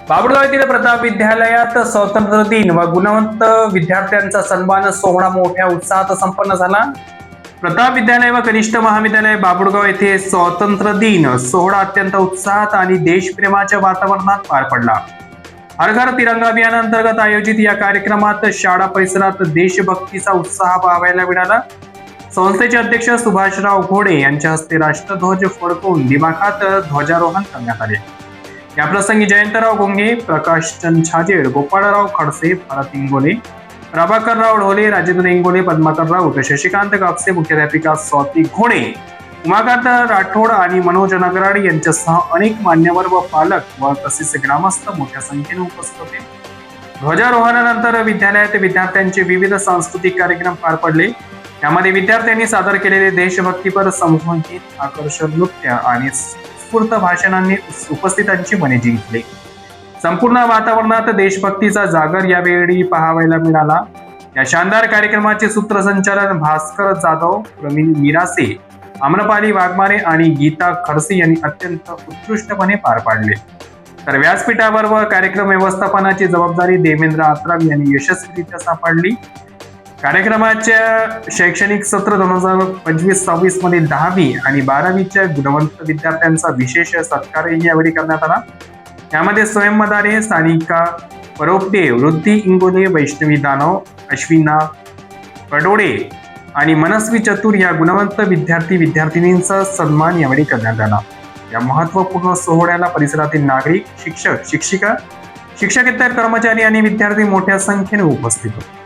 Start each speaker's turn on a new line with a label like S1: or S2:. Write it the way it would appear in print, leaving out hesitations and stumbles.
S1: बाबुळगाव येथील प्रताप विद्यालयात स्वातंत्र्य दिन व गुणवंत विद्यार्थ्यांचा सन्मान सोहळा मोठ्या उत्साहात संपन्न झाला। प्रताप विद्यालय व कनिष्ठ महाविद्यालय बाबुळगाव येथे स्वातंत्र्य दिन सोहळा अत्यंत उत्साहात आणि देशप्रेमाच्या वातावरणात पार पडला। हर घर तिरंगा अभियान अंतर्गत आयोजित या कार्यक्रमात शाळा परिसरात देशभक्तीचा उत्साह पाहायला मिळाला। संस्थेचे अध्यक्ष सुभाषराव घोडे यांच्या हस्ते राष्ट्रध्वज फडकवून दिमाखात ध्वजारोहण करण्यात आले। या प्रसंगी जयंतराव गोंगे, प्रकाशचंद छाजेड, गोपाळराव खडसे, भरत इंगोले, प्रभाकरराव ढोले, राजेंद्र इंगोले, पद्माकर राऊत, शशिकांत कापसे, मुख्याध्यापिका स्वाती घोडे, उमाकांत राठोड आणि मनोज नगराडी यांच्यासह अनेक मान्यवर व पालक व तसेच ग्रामस्थ मोठ्या संख्येने उपस्थित होते। ध्वजारोहणानंतर विद्यालयात विद्यार्थ्यांचे विविध सांस्कृतिक कार्यक्रम पार पडले। यामध्ये विद्यार्थ्यांनी सादर केलेले देशभक्तीपर समूहगीत, आकर्षक नृत्य आणि स्फूर्त भाषणांनी उपस्थितांची मने जिंकले। संपूर्ण वातावरणात देशभक्तीचा जागर यावेळी पाहायला मिळाला। या शानदार कार्यक्रमाचे सूत्रसंचालन भास्कर जाधव, प्रवीण मिरासे, आम्रपाली वाघमारे आणि गीता खडसे यांनी अत्यंत उत्कृष्टपणे पार पाडले। तर व्यासपीठावर व कार्यक्रम व्यवस्थापनाची जबाबदारी देवेंद्र आत्राम यांनी यशस्वीरित्या सांभाळली। कार्यक्रमाच्या शैक्षणिक सत्र 2025-26 मधील 10वी आणि 12वीच्या गुणवंत विद्यार्थ्यांचा विशेष सत्कारही यावेळी करण्यात आला। यामध्ये स्वयं मदारे, सानिका परोपटे, वृद्धी इंगोले, वैष्णवी दानव, अश्विना कडोडे आणि मनस्वी चतुर या गुणवंत विद्यार्थिनींचा सन्मान यावेळी करण्यात आला। या महत्त्वपूर्ण सोहळ्याला परिसरातील नागरिक, शिक्षक, शिक्षिका, शिक्षकेतर कर्मचारी आणि विद्यार्थी मोठ्या संख्येने उपस्थित होते।